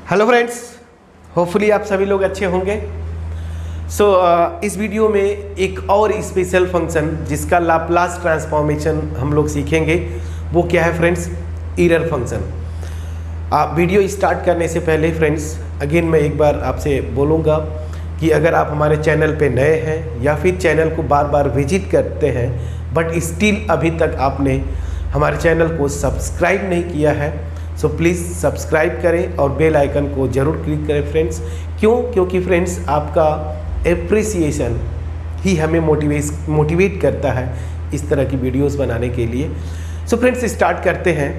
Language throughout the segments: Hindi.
हेलो फ्रेंड्स, होपफुली आप सभी लोग अच्छे होंगे। इस वीडियो में एक और स्पेशल फंक्शन जिसका लाप्लास ट्रांसफॉर्मेशन हम लोग सीखेंगे, वो क्या है friends? Error function. Video start करने से पहले फ्रेंड्स अगेन मैं एक बार आपसे बोलूँगा कि अगर आप हमारे चैनल पे नए हैं या फिर चैनल को बार बार विजिट करते हैं बट स्टिल अभी तक आपने हमारे चैनल को सब्सक्राइब नहीं किया है, सो प्लीज़ सब्सक्राइब करें और बेल आइकन को ज़रूर क्लिक करें फ्रेंड्स। क्योंकि फ्रेंड्स आपका एप्रिसिएशन ही हमें मोटिवेट करता है इस तरह की वीडियोस बनाने के लिए। सो फ्रेंड्स स्टार्ट करते हैं।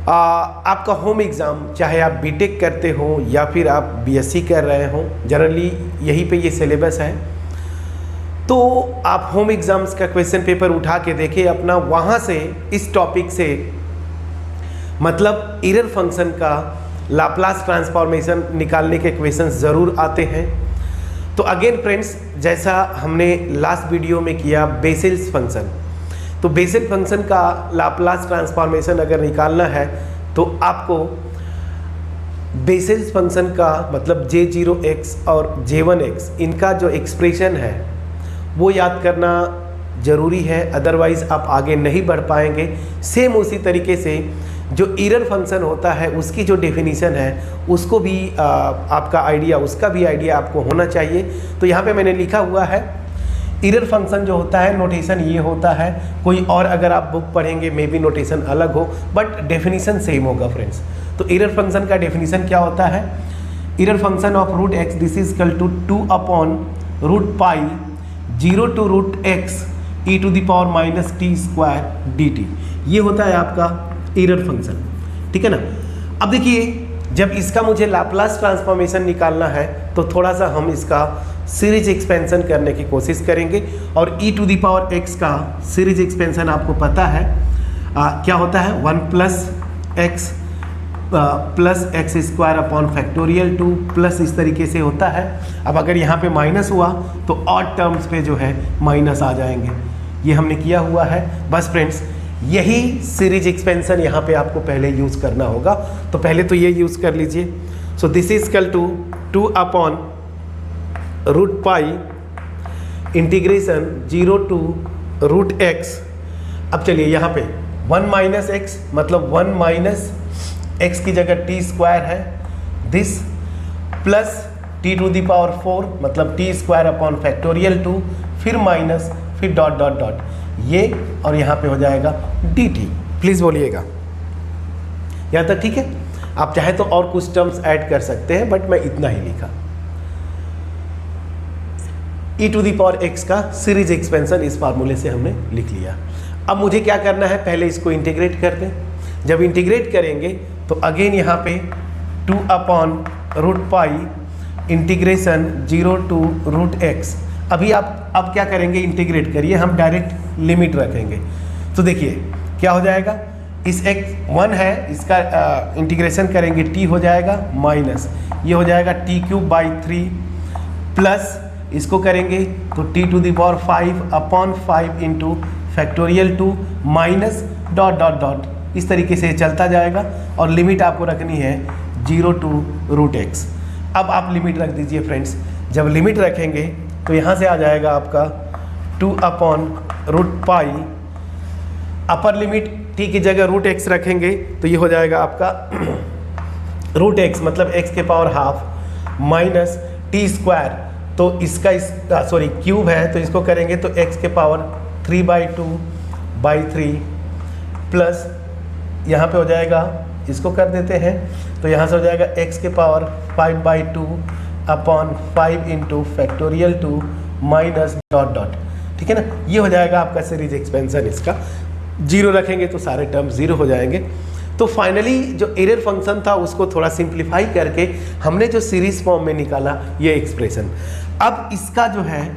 आपका होम एग्ज़ाम, चाहे आप बीटेक करते हो या फिर आप बीएससी कर रहे हो, जनरली यहीं पे ये सिलेबस है। तो आप होम एग्ज़ाम्स का क्वेश्चन पेपर उठा के देखिए अपना, वहाँ से इस टॉपिक से मतलब एरर फंक्शन का लाप्लास ट्रांसफॉर्मेशन निकालने के क्वेश्चंस ज़रूर आते हैं। तो अगेन फ्रेंड्स, जैसा हमने लास्ट वीडियो में किया बेसेल्स फंक्शन, तो बेसेल फंक्शन का लाप्लास ट्रांसफॉर्मेशन अगर निकालना है तो आपको बेसेल्स फंक्शन का मतलब J0x और J1x इनका जो एक्सप्रेशन है वो याद करना ज़रूरी है, अदरवाइज़ आप आगे नहीं बढ़ पाएंगे। सेम उसी तरीके से जो एरर फंक्शन होता है उसकी जो डेफिनीशन है उसको भी आपका आइडिया, उसका भी आइडिया आपको होना चाहिए। तो यहाँ पे मैंने लिखा हुआ है एरर फंक्शन जो होता है नोटेशन ये होता है, कोई और अगर आप बुक पढ़ेंगे मे बी नोटेशन अलग हो बट डेफिनीशन सेम होगा फ्रेंड्स। तो एरर फंक्शन का डेफिनीशन क्या होता है? Error function of root x this is equal to 2 upon root pi 0 to root x e to the power minus t square d t. ये होता है आपका एरर फंक्शन, ठीक है ना। अब देखिए, जब इसका मुझे लाप्लास ट्रांसफॉर्मेशन निकालना है तो थोड़ा सा हम इसका सीरीज एक्सपेंशन करने की कोशिश करेंगे। और e to the power x का सीरीज एक्सपेंशन आपको पता है क्या होता है? 1 plus x square upon factorial 2 plus इस तरीके से होता है। अब अगर यहाँ पे माइनस हुआ तो ऑड टर्म्स पे जो है माइनस आ जाएंगे, ये हमने किया हुआ है। बस फ्रेंड्स यही सीरीज एक्सपेंशन यहाँ पे आपको पहले यूज़ करना होगा, तो पहले तो ये यूज़ कर लीजिए। So this is equal to 2 upon root pi integration 0 to root x. अब चलिए यहाँ पे 1 माइनस एक्स मतलब 1 माइनस एक्स की जगह टी स्क्वायर है, this plus t to the power 4 मतलब टी स्क्वायर अपॉन फैक्टोरियल 2, फिर माइनस, फिर डॉट डॉट डॉट ये, और यहाँ पे हो जाएगा डी टी। प्लीज़ बोलिएगा यहाँ तक ठीक है। आप चाहे तो और कुछ टर्म्स ऐड कर सकते हैं बट मैं इतना ही लिखा। e to the power x का सीरीज एक्सपेंशन इस फार्मूले से हमने लिख लिया। अब मुझे क्या करना है, पहले इसको इंटीग्रेट कर दें। जब इंटीग्रेट करेंगे तो अगेन यहाँ पे 2 upon root pi integration 0 to root x. अभी आप अब क्या करेंगे, इंटीग्रेट करिए, हम डायरेक्ट लिमिट रखेंगे। तो देखिए क्या हो जाएगा, इस x 1 है, इसका इंटीग्रेशन करेंगे t हो जाएगा माइनस, ये हो जाएगा t³/3 प्लस इसको करेंगे तो t to the power 5 upon 5 into factorial 2 minus dot dot dot, इस तरीके से चलता जाएगा। और लिमिट आपको रखनी है 0 टू रूट एक्स। अब आप लिमिट रख दीजिए फ्रेंड्स। जब लिमिट रखेंगे तो यहाँ से आ जाएगा आपका 2 upon root pi, upper limit t की जगह रूट एक्स रखेंगे तो ये हो जाएगा आपका रूट एक्स मतलब x के power half minus t square, तो इसका सॉरी क्यूब है तो इसको करेंगे तो x के पावर 3/2/3 प्लस यहाँ पे हो जाएगा, इसको कर देते हैं तो यहाँ से हो जाएगा x के power 5/2 upon 5 into factorial 2 minus dot dot, ठीक है ना। ये हो जाएगा आपका सीरीज एक्सपेंशन। इसका 0 रखेंगे तो सारे टर्म 0 हो जाएंगे। तो फाइनली जो एरर फंक्शन था उसको थोड़ा सिंप्लीफाई करके हमने जो सीरीज फॉर्म में निकाला ये एक्सप्रेशन। अब इसका जो है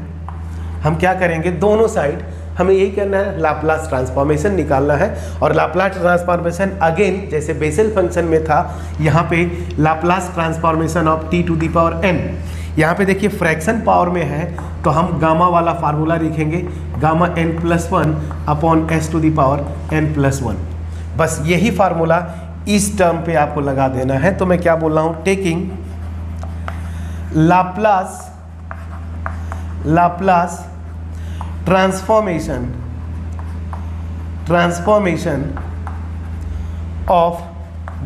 हम क्या करेंगे, दोनों साइड हमें यही करना है, लाप्लास ट्रांसफॉर्मेशन निकालना है। और लाप्लास ट्रांसफॉर्मेशन अगेन जैसे बेसेल फंक्शन में था, यहाँ पे Laplace transformation of t to the power n। यहाँ पे देखिए फ्रैक्शन पावर में है तो हम गामा वाला फार्मूला लिखेंगे, gamma n+1 upon s to the power n+1। बस यही फार्मूला इस टर्म पे आपको लगा देना है। तो मैं क्या बोल रहा हूँ, taking Laplace transformation of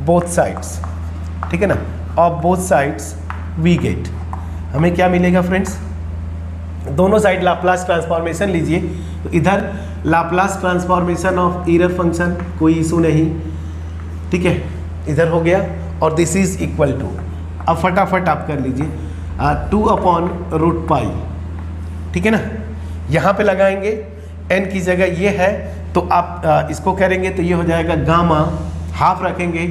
both sides, ठीक है ना, of both sides we get, हमें क्या मिलेगा फ्रेंड्स, दोनों साइड लाप्लास ट्रांसफॉर्मेशन लीजिए। तो इधर Laplace transformation of error function, कोई इशू नहीं, ठीक है, इधर हो गया। और दिस इज इक्वल टू, अब फटाफट आप कर लीजिए 2/√π, ठीक है ना, यहाँ पे लगाएंगे n की जगह ये है, तो आप इसको करेंगे तो ये हो जाएगा गामा, हाफ रखेंगे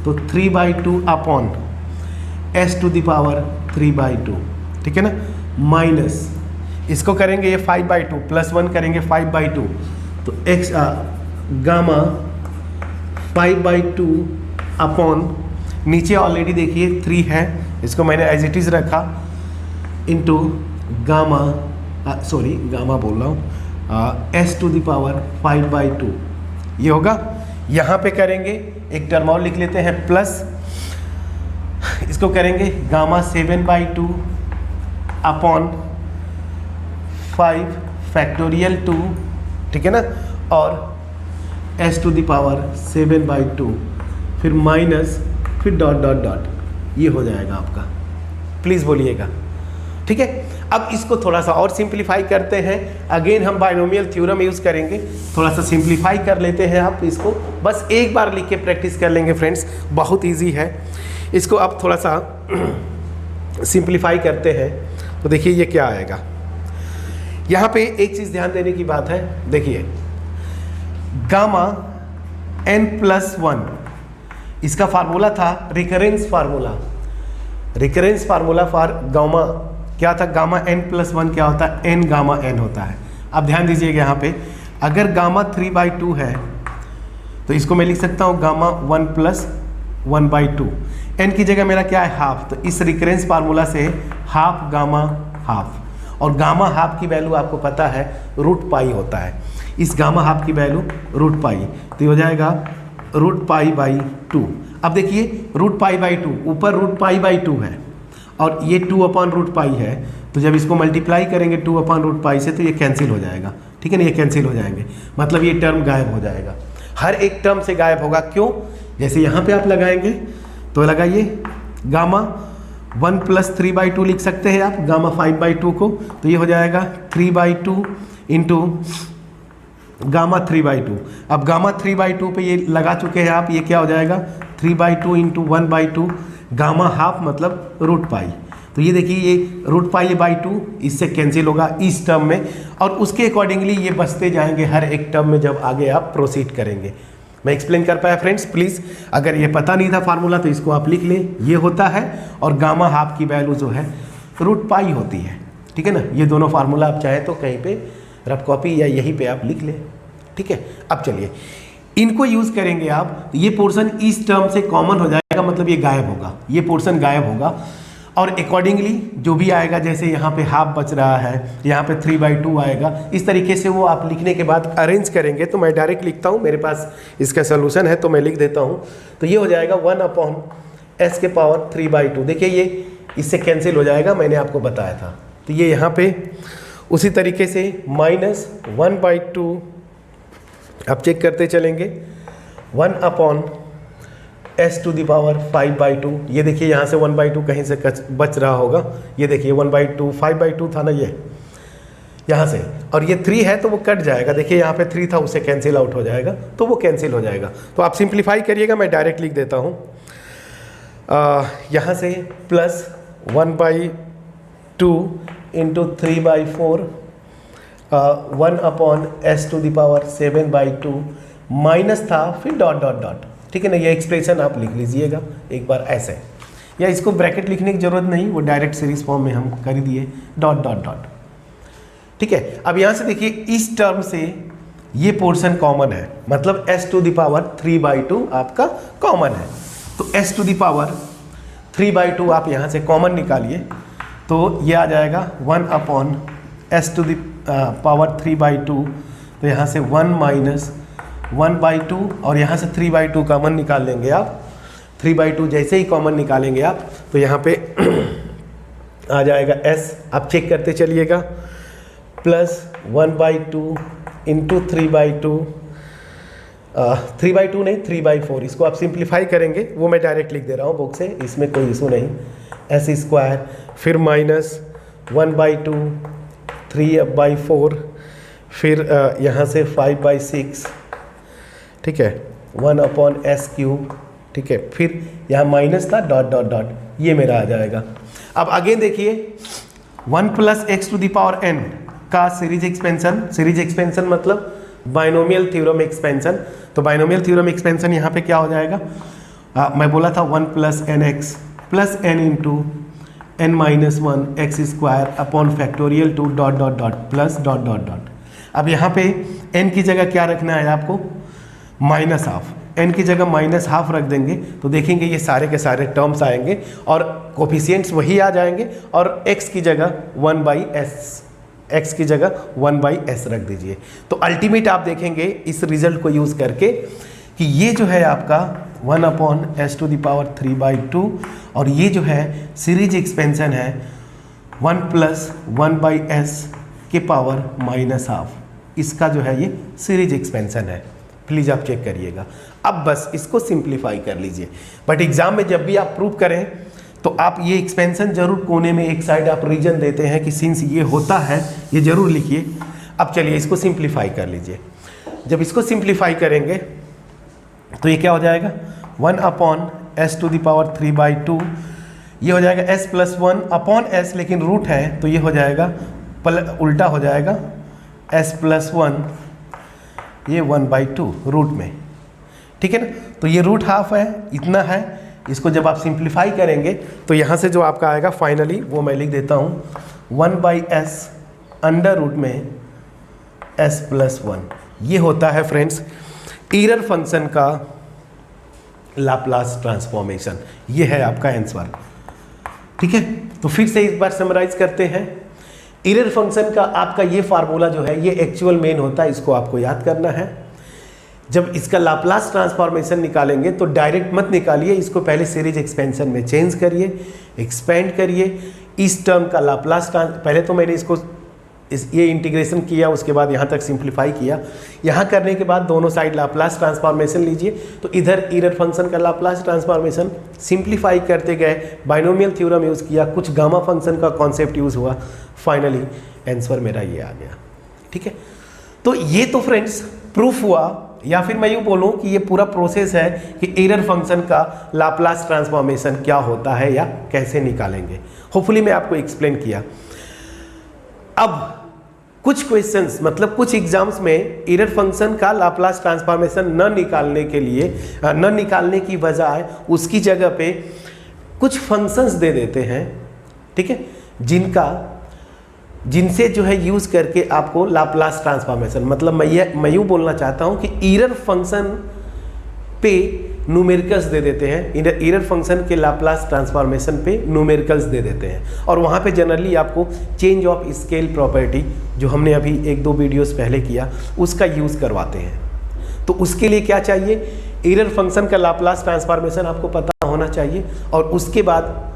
तो 3/2/s⁻², ठीक है ना, माइनस इसको करेंगे ये 5/2 +1 करेंगे 5/2, तो x गामा 5/2 नीचे ऑलरेडी देखिए 3 है, इसको मैंने एज इट इज़ रखा, इंटू गामा गामा बोल रहा हूँ s⁻5/2, ये होगा। यहाँ पे करेंगे एक टर्म और लिख लेते हैं प्लस, इसको करेंगे गामा 7/2/5 2, ठीक है ना, और s⁻7/2, फिर माइनस, फिर डॉट डॉट डॉट, ये हो जाएगा आपका, प्लीज़ बोलिएगा, ठीक है। अब इसको थोड़ा सा और सिंप्लीफाई करते हैं, अगेन हम बाइनोमियल थ्योरम यूज़ करेंगे, थोड़ा सा सिंप्लीफाई कर लेते हैं। आप इसको बस एक बार लिख के प्रैक्टिस कर लेंगे फ्रेंड्स, बहुत इजी है। इसको अब थोड़ा सा सिंप्लीफाई करते हैं, तो देखिए ये क्या आएगा। यहाँ पे एक चीज़ ध्यान देने की बात है, देखिए गामा n+1, इसका फार्मूला था रिकरेंस फार्मूला फॉर गामा, क्या था, गामा n+1 क्या होता है, n गामा n होता है। अब ध्यान दीजिएगा यहाँ पे, अगर गामा 3/2 है तो इसको मैं लिख सकता हूँ गामा 1 + 1/2, n की जगह मेरा क्या है, हाफ, तो इस रिकरेंस फार्मूला से हाफ गामा हाफ, और गामा हाफ की वैल्यू आपको पता है √π होता है, इस गामा हाफ की वैल्यू √π, तो ये हो जाएगा √π/2। अब देखिए √π/2, ऊपर √π/2 है और ये 2/√π है, तो जब इसको मल्टीप्लाई करेंगे 2/√π से तो ये कैंसिल हो जाएगा, ठीक है ना, ये कैंसिल हो जाएंगे, मतलब ये टर्म गायब हो जाएगा, हर एक टर्म से गायब होगा। क्यों, जैसे यहाँ पे आप लगाएंगे तो लगाइए गामा 1 + 3/2 लिख सकते हैं आप गामा 5/2 को, तो ये हो जाएगा 3/2 इंटू गामा 3/2। अब गामा 3/2 पे ये लगा चुके हैं आप, ये क्या हो जाएगा 3/2 इंटू 1/2 गामा हाफ, मतलब √π, तो ये देखिए ये √π/2 इससे कैंसिल होगा इस टर्म में, और उसके अकॉर्डिंगली ये बचते जाएंगे हर एक टर्म में जब आगे आप प्रोसीड करेंगे। मैं एक्सप्लेन कर पाया फ्रेंड्स, प्लीज़ अगर ये पता नहीं था फार्मूला तो इसको आप लिख लें, ये होता है, और गामा हाफ की वैल्यू जो है √π होती है, ठीक है ना। ये दोनों फार्मूला आप चाहें तो कहीं पे रफ कॉपी या यहीं पे आप लिख लें, ठीक है। अब चलिए इनको यूज़ करेंगे आप, ये पोर्शन इस टर्म से कॉमन हो जाएगा, मतलब ये गायब होगा, ये पोर्शन गायब होगा, और अकॉर्डिंगली जो भी आएगा, जैसे यहाँ पे हाफ बच रहा है, यहाँ पे 3/2 आएगा, इस तरीके से वो आप लिखने के बाद अरेंज करेंगे। तो मैं डायरेक्ट लिखता हूँ, मेरे पास इसका सोल्यूशन है तो मैं लिख देता हूँ। तो ये हो जाएगा 1/s⁻3/2, देखिए ये इससे कैंसिल हो जाएगा, मैंने आपको बताया था। तो ये यहाँ पे उसी तरीके से -1/2 आप चेक करते चलेंगे, 1/s⁻5/2, ये देखिए यहाँ से 1/2 कहीं से बच रहा होगा, ये देखिए 1/2 5/2 था ना ये यहाँ से, और ये 3 है तो वो कट जाएगा, देखिए यहाँ पे 3 था उससे कैंसिल आउट हो जाएगा, तो वो कैंसिल हो जाएगा। तो आप सिंप्लीफाई करिएगा, मैं डायरेक्ट लिख देता हूँ, यहाँ से +1/2 इंटू 3/4 1/s⁻7/2 माइनस था, फिर डॉट डॉट डॉट, ठीक है ना। ये एक्सप्रेशन आप लिख लीजिएगा एक बार ऐसे, या इसको ब्रैकेट लिखने की जरूरत नहीं, वो डायरेक्ट सीरीज फॉर्म में हम कर दिए, डॉट डॉट डॉट, ठीक है। अब यहाँ से देखिए इस टर्म से ये पोर्शन कॉमन है, मतलब s⁻3/2 आपका कॉमन है, तो s⁻3/2 आप यहाँ से कॉमन निकालिए, तो ये आ जाएगा 1/s⁻3/2, तो यहाँ से 1 - 1/2 और यहाँ से 3/2 कॉमन निकाल लेंगे आप। 3/2 जैसे ही कॉमन निकालेंगे आप तो यहाँ पे आ जाएगा s, आप चेक करते चलिएगा, प्लस 1/2 इंटू 3/2, 3/2 नहीं 3/4, इसको आप सिंप्लीफाई करेंगे, वो मैं डायरेक्ट लिख दे रहा हूँ बुक से, इसमें कोई इशू नहीं। s², फिर माइनस 1/2, 3/4, फिर यहाँ से 5/6, ठीक है, 1/s³, ठीक है, फिर यहाँ माइनस था, डॉट डॉट डॉट, ये मेरा आ जाएगा। अब आगे देखिए 1 + x⁴n का सीरीज एक्सपेंशन मतलब बाइनोमियल थ्योरम एक्सपेंशन। तो बाइनोमियल थ्योरम एक्सपेंशन यहाँ पे क्या हो जाएगा, मैं बोला था 1 + nx + n × n - 1 x² upon factorial 2 dot dot dot plus dot dot dot. अब यहाँ पे n की जगह क्या रखना है आपको, -½ n की जगह -½ रख देंगे तो देखेंगे ये सारे के सारे टर्म्स आएंगे और कोफिशिएंट्स वही आ जाएंगे, और x की जगह 1/s रख दीजिए। तो अल्टीमेट आप देखेंगे इस रिजल्ट को यूज़ करके कि ये जो है आपका 1/s⁴2 और ये जो है सीरीज एक्सपेंशन है 1 + 1/s⁻⁻², इसका जो है ये सीरीज एक्सपेंशन है। प्लीज़ आप चेक करिएगा। अब बस इसको सिंप्लीफाई कर लीजिए, बट एग्जाम में जब भी आप प्रूव करें तो आप ये एक्सपेंशन जरूर कोने में एक साइड आप रीजन देते हैं कि सिंस ये होता है, ये जरूर लिखिए। अब चलिए इसको सिंप्लीफाई कर लीजिए। जब इसको सिंप्लीफाई करेंगे तो ये क्या हो जाएगा, 1/s⁴2, ये हो जाएगा s + 1/s, लेकिन रूट है तो ये हो जाएगा उल्टा हो जाएगा s + 1, ये 1/2 रूट में, ठीक है ना। तो ये √½ है, इतना है। इसको जब आप सिंप्लीफाई करेंगे तो यहाँ से जो आपका आएगा फाइनली वो मैं लिख देता हूँ 1/s अंडर रूट में s + 1। ये होता है फ्रेंड्स ईरर फंक्शन का लाप्लास ट्रांसफॉर्मेशन। ये है आपका आंसर, ठीक है। तो फिर से एक बार समराइज करते हैं। ईरर फंक्शन का आपका ये फार्मूला जो है ये एक्चुअल मेन होता है, इसको आपको याद करना है। जब इसका लाप्लास ट्रांसफॉर्मेशन निकालेंगे तो डायरेक्ट मत निकालिए, इसको पहले सीरीज एक्सपेंशन में चेंज करिए, एक्सपेंड करिए। इस टर्म का लाप्लास पहले तो मैंने इसको ये इंटीग्रेशन किया, उसके बाद यहाँ तक सिंप्लीफाई किया। यहाँ करने के बाद दोनों साइड लाप्लास ट्रांसफॉर्मेशन लीजिए, तो इधर ईरर फंक्शन का लाप्लास ट्रांसफॉर्मेशन सिंप्लीफाई करते गए, बाइनोमियल थ्योरम यूज़ किया, कुछ गामा फंक्शन का कॉन्सेप्ट यूज़ हुआ, फाइनली आंसर मेरा ये आ गया, ठीक है। तो ये तो फ्रेंड्स प्रूफ हुआ, या फिर मैं यूँ बोलूँ कि ये पूरा प्रोसेस है कि ईरर फंक्शन का लाप्लास ट्रांसफॉर्मेशन क्या होता है या कैसे निकालेंगे। होपफुली मैं आपको एक्सप्लेन किया। अब कुछ क्वेश्चंस मतलब कुछ एग्जाम्स में ईरर फंक्शन का लाप्लास ट्रांसफॉर्मेशन न निकालने की बजाय उसकी जगह पे कुछ फंक्शंस दे देते हैं, ठीक है, जिनसे जो है यूज़ करके आपको लाप्लास ट्रांसफॉर्मेशन, मतलब मैं यूँ बोलना चाहता हूँ कि ईरर फंक्शन पे न्यूमेरिकल्स दे देते हैं, ईरर फंक्शन के लाप्लास ट्रांसफॉर्मेशन पे न्यूमेरिकल्स दे देते हैं, और वहाँ पे जनरली आपको चेंज ऑफ स्केल प्रॉपर्टी जो हमने अभी 1-2 वीडियोस पहले किया उसका यूज़ करवाते हैं। तो उसके लिए क्या चाहिए, ईरर फंक्शन का लाप्लास ट्रांसफॉर्मेशन आपको पता होना चाहिए, और उसके बाद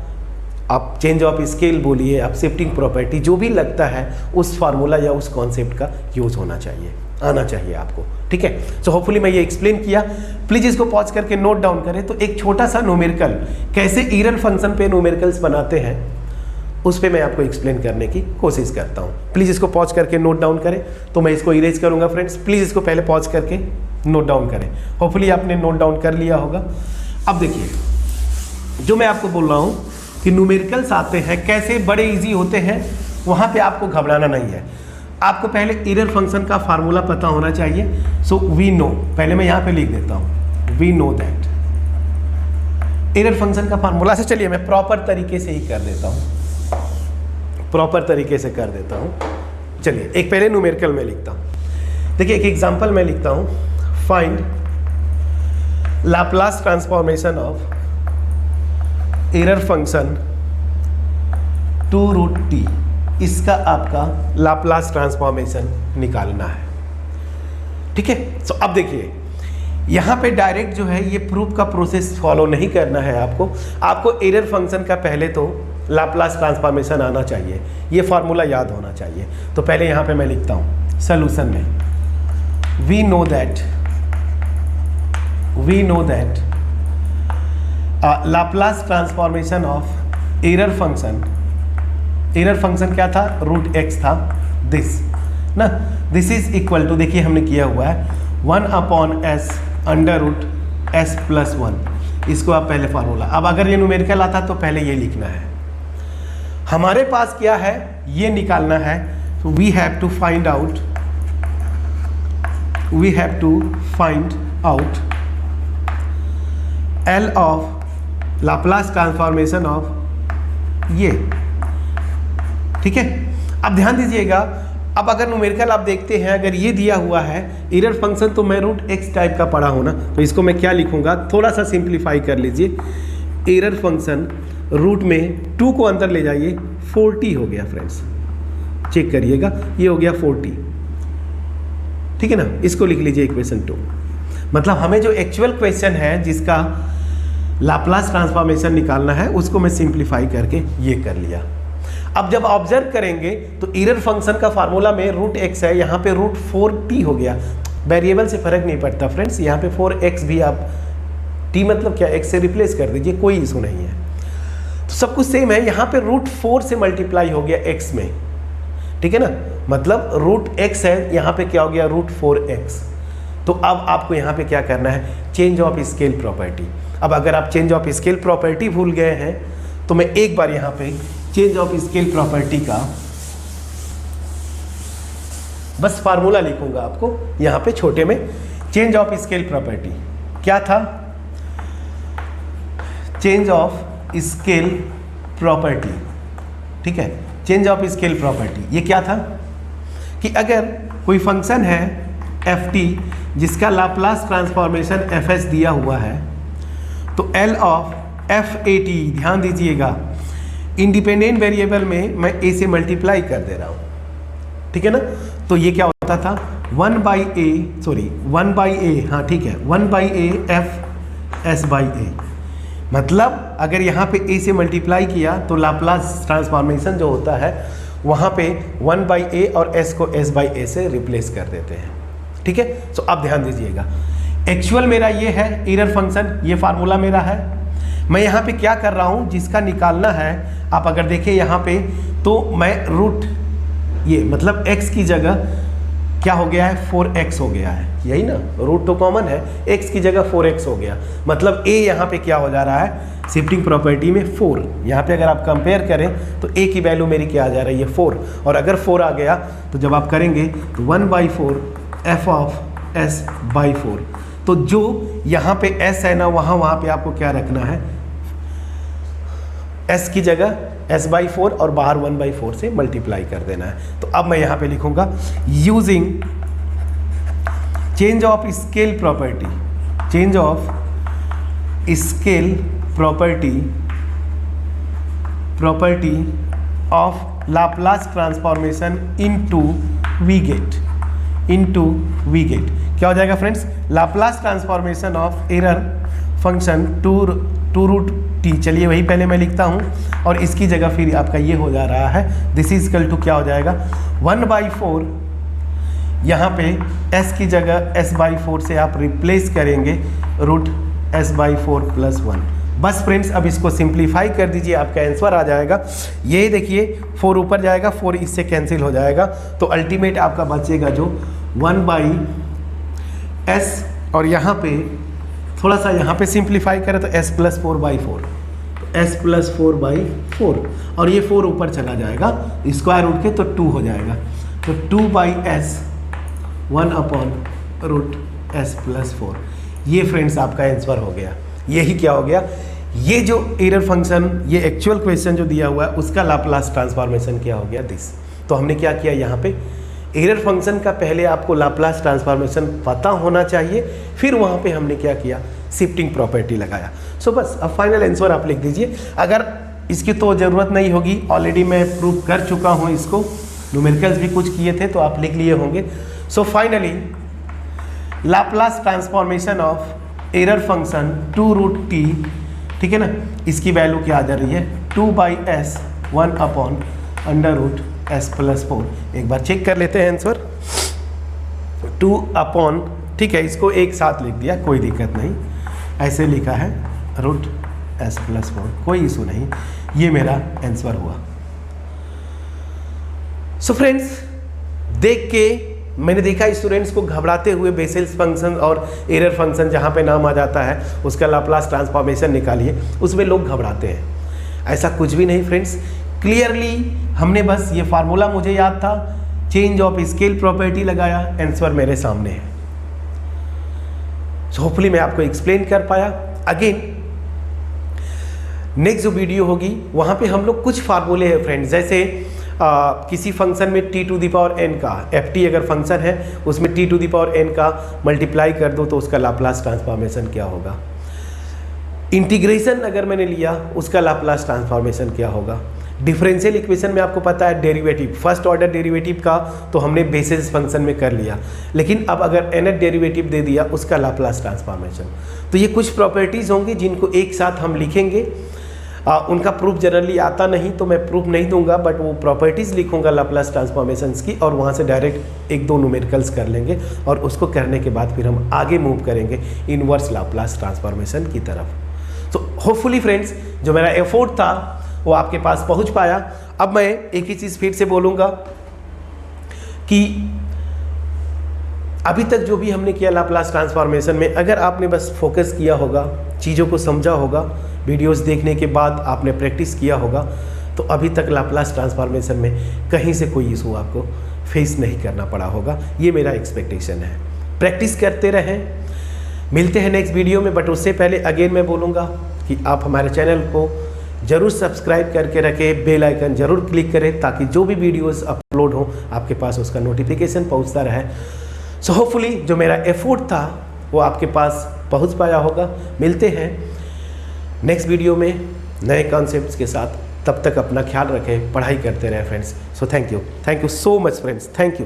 आप चेंज ऑफ स्केल बोलिए, आप शिफ्टिंग प्रॉपर्टी, जो भी लगता है उस फार्मूला या उस कॉन्सेप्ट का यूज़ होना चाहिए, आना चाहिए आपको, ठीक है। सो होपफुली मैं ये एक्सप्लेन किया। प्लीज़ इसको पॉज करके नोट डाउन करें। तो एक छोटा सा न्यूमेरिकल कैसे ईरर फंक्शन पे न्यूमेरिकल्स बनाते हैं उस पर मैं आपको एक्सप्लेन करने की कोशिश करता हूँ। प्लीज़ इसको पॉज करके नोट डाउन करें। तो मैं इसको इरेज करूँगा फ्रेंड्स, प्लीज़ इसको पहले पॉज करके नोट डाउन करें। होपफुली आपने नोट डाउन कर लिया होगा। अब देखिए जो मैं आपको बोल रहा हूँ कि न्यूमेरिकल्स आते हैं कैसे, बड़े इजी होते हैं, वहाँ पे आपको घबराना नहीं है। आपको पहले ईरर फंक्शन का फार्मूला पता होना चाहिए। सो वी नो, पहले मैं यहाँ पे लिख देता हूँ, we know that error function का फार्मूला से। चलिए मैं प्रॉपर तरीके से ही कर देता हूँ, प्रॉपर तरीके से कर देता हूँ। चलिए एक पहले न्यूमेरिकल में लिखता हूँ। देखिए एक एग्जाम्पल में लिखता हूँ, find Laplace transformation of error function 2√t, इसका आपका लाप्लास ट्रांसफॉर्मेशन निकालना है, ठीक है। सो अब देखिए यहाँ पे डायरेक्ट जो है ये प्रूफ का प्रोसेस फॉलो नहीं करना है आपको एरर फंक्शन का पहले तो लाप्लास ट्रांसफॉर्मेशन आना चाहिए, ये फार्मूला याद होना चाहिए। तो पहले यहाँ पे मैं लिखता हूँ सोल्यूशन में, we know that Laplace transformation of error function क्या था, रूट एक्स था, दिस इज इक्वल टू, देखिए हमने किया हुआ है 1/s अंडर रूट s + 1। इसको आप पहले फार्मूला, अब अगर ये न्यूमेरिकल आता तो पहले ये लिखना है। हमारे पास क्या है, ये निकालना है, तो we have to find out L of Laplace transformation of ये, ठीक है। अब ध्यान दीजिएगा, अब अगर न्यूमेरिकल आप देखते हैं, अगर ये दिया हुआ है एरर फंक्शन, तो मैं रूट एक्स टाइप का पढ़ा हूं ना, तो इसको मैं क्या लिखूंगा, थोड़ा सा सिंप्लीफाई कर लीजिए। एरर फंक्शन रूट में 2 को अंदर ले जाइए, 40 हो गया फ्रेंड्स, चेक करिएगा, ये हो गया 40, ठीक है ना। इसको लिख लीजिए इक्वेशन 2। मतलब हमें जो एक्चुअल क्वेश्चन है जिसका लाप्लास ट्रांसफॉर्मेशन निकालना है, उसको मैं सिंप्लीफाई करके ये कर लिया। अब जब ऑब्जर्व करेंगे तो एरर फंक्शन का फार्मूला में रूट एक्स है, यहाँ पे रूट 4t हो गया। वेरिएबल से फर्क नहीं पड़ता फ्रेंड्स, यहाँ पे 4x भी आप t मतलब क्या, x से रिप्लेस कर दीजिए, कोई इशू नहीं है, तो सब कुछ सेम है। यहाँ पे रूट 4 से मल्टीप्लाई हो गया x में, ठीक है ना, मतलब रूट x है, यहाँ पे क्या हो गया, रूट 4x। तो अब आपको यहाँ पे क्या करना है, चेंज ऑफ स्केल प्रॉपर्टी। अब अगर आप चेंज ऑफ स्केल प्रॉपर्टी भूल गए हैं तो मैं एक बार यहाँ पे चेंज ऑफ स्केल प्रॉपर्टी का बस फार्मूला लिखूंगा आपको यहाँ पे छोटे में। चेंज ऑफ स्केल प्रॉपर्टी क्या था, चेंज ऑफ स्केल प्रॉपर्टी, ठीक है। चेंज ऑफ स्केल प्रॉपर्टी ये क्या था कि अगर कोई फंक्शन है ft जिसका लाप्लास ट्रांसफॉर्मेशन fs दिया हुआ है, तो L ऑफ f(at), ध्यान दीजिएगा, इंडिपेंडेंट वेरिएबल में मैं a से मल्टीप्लाई कर दे रहा हूँ, ठीक है ना। तो ये क्या होता था 1/a, हाँ ठीक है, 1/a f s/a। मतलब अगर यहाँ पे a से मल्टीप्लाई किया तो लाप्लास ट्रांसफॉर्मेशन जो होता है वहाँ पे 1/a और s को s/a से रिप्लेस कर देते हैं, ठीक है। तो अब ध्यान दीजिएगा, एक्चुअल मेरा ये है एरर फंक्शन, ये फार्मूला मेरा है। मैं यहाँ पे क्या कर रहा हूँ, जिसका निकालना है, आप अगर देखें यहाँ पे तो मैं रूट ये मतलब x की जगह क्या हो गया है, 4x हो गया है, यही ना, रूट तो कॉमन है, x की जगह 4x हो गया। मतलब a यहाँ पे क्या हो जा रहा है, शिफ्टिंग प्रॉपर्टी में 4, यहाँ पे अगर आप कंपेयर करें तो a की वैल्यू मेरी क्या आ जा रही है, 4, और अगर 4 आ गया तो जब आप करेंगे तो 1/4 f ऑफ s/4। तो जो यहाँ पे s है ना, वहाँ पे आपको क्या रखना है, s की जगह s/4 और बाहर 1/4 से मल्टीप्लाई कर देना है। तो अब मैं यहाँ पे लिखूंगा using change of scale property, change of scale property of Laplace transformation into we get क्या हो जाएगा friends, Laplace transformation of error function to root t। चलिए वही पहले मैं लिखता हूँ, और इसकी जगह फिर आपका ये हो जा रहा है, दिस इज इक्वल टू क्या हो जाएगा 1/4, यहाँ पे s की जगह s/4 से आप रिप्लेस करेंगे रूट s/4 + 1। बस फ्रेंड्स अब इसको सिंप्लीफाई कर दीजिए, आपका आंसर आ जाएगा। ये देखिए 4 ऊपर जाएगा, 4 इससे कैंसिल हो जाएगा, तो अल्टीमेट आपका बचेगा जो 1/s, और यहाँ पे थोड़ा सा यहाँ पे सिंप्लीफाई करें तो s + 4/4, तो s + 4/4, और ये 4 ऊपर चला जाएगा स्क्वायर रूट के, तो 2 हो जाएगा, तो 2/s 1/√s + 4। ये फ्रेंड्स आपका आंसर हो गया। यही क्या हो गया, ये जो एरर फंक्शन, ये एक्चुअल क्वेश्चन जो दिया हुआ है उसका लाप्लास ट्रांसफॉर्मेशन क्या हो गया, दिस। तो हमने क्या किया, यहाँ पे एरर फंक्शन का पहले आपको लाप्लास ट्रांसफॉर्मेशन पता होना चाहिए, फिर वहाँ पे हमने क्या किया, शिफ्टिंग प्रॉपर्टी लगाया। सो बस अब फाइनल आंसर आप लिख दीजिए। अगर इसकी तो ज़रूरत नहीं होगी, ऑलरेडी मैं प्रूव कर चुका हूँ इसको, न्यूमेरिकल्स भी कुछ किए थे तो आप लिख लिए होंगे। So finally Laplace transformation of error function 2√t, ठीक है ना, इसकी वैल्यू क्या आ जा रही है 2/s 1/√s+4। एक बार चेक कर लेते हैं आंसर। 2/, ठीक है, इसको एक साथ लिख दिया, कोई दिक्कत नहीं, ऐसे लिखा है √s+4, कोई इशू नहीं, ये मेरा आंसर हुआ। सो फ्रेंड्स, देख के मैंने देखा स्टूडेंट्स को घबराते हुए बेसेल्स फंक्शन और एरर फंक्शन जहाँ पे नाम आ जाता है उसका लाप्लास ट्रांसफॉर्मेशन निकालिए, उसमें लोग घबराते हैं। ऐसा कुछ भी नहीं फ्रेंड्स, क्लियरली हमने बस ये फार्मूला मुझे याद था, चेंज ऑफ स्केल प्रॉपर्टी लगाया, आंसर मेरे सामने है। सो होपफुली मैं आपको एक्सप्लेन कर पाया। अगेन नेक्स्ट जो वीडियो होगी वहाँ पे हम लोग कुछ फार्मूले हैं फ्रेंड्स, जैसे किसी फंक्शन में t⁴n का ft अगर फंक्शन है उसमें t⁴n का मल्टीप्लाई कर दो तो उसका लाप्लास ट्रांसफॉर्मेशन क्या होगा, इंटीग्रेशन अगर मैंने लिया उसका लाप्लास ट्रांसफॉर्मेशन क्या होगा, डिफरेंशियल इक्वेशन में आपको पता है डेरिवेटिव, फर्स्ट ऑर्डर डेरिवेटिव का तो हमने बेसिस फंक्शन में कर लिया, लेकिन अब अगर nth डेरिवेटिव दे दिया उसका लाप्लास ट्रांसफॉर्मेशन। तो ये कुछ प्रॉपर्टीज़ होंगी जिनको एक साथ हम लिखेंगे। उनका प्रूफ जनरली आता नहीं तो मैं प्रूफ नहीं दूंगा, बट वो प्रॉपर्टीज़ लिखूंगा लाप्लास ट्रांसफॉर्मेशंस की, और वहाँ से डायरेक्ट 1-2 न्यूमेरिकल्स कर लेंगे, और उसको करने के बाद फिर हम आगे मूव करेंगे इनवर्स लाप्लास ट्रांसफॉर्मेशन की तरफ। तो होपफुली फ्रेंड्स, जो मेरा एफर्ट था वो आपके पास पहुँच पाया। अब मैं एक ही चीज़ फिर से बोलूँगा कि अभी तक जो भी हमने किया लाप्लास ट्रांसफॉर्मेशन में, अगर आपने बस फोकस किया होगा, चीज़ों को समझा होगा, वीडियोस देखने के बाद आपने प्रैक्टिस किया होगा, तो अभी तक लाप्लास ट्रांसफॉर्मेशन में कहीं से कोई इशू आपको फेस नहीं करना पड़ा होगा, ये मेरा एक्सपेक्टेशन है। प्रैक्टिस करते रहें, मिलते हैं नेक्स्ट वीडियो में। बट उससे पहले अगेन मैं बोलूँगा कि आप हमारे चैनल को ज़रूर सब्सक्राइब करके रखें, बेल आइकन ज़रूर क्लिक करें, ताकि जो भी वीडियोस अपलोड हो आपके पास उसका नोटिफिकेशन पहुँचता रहे। सो होपफुली जो मेरा एफर्ट था वो आपके पास पहुँच पाया होगा। मिलते हैं नेक्स्ट वीडियो में नए कॉन्सेप्ट्स के साथ, तब तक अपना ख्याल रखें, पढ़ाई करते रहें friends. So thank you so much friends, thank you.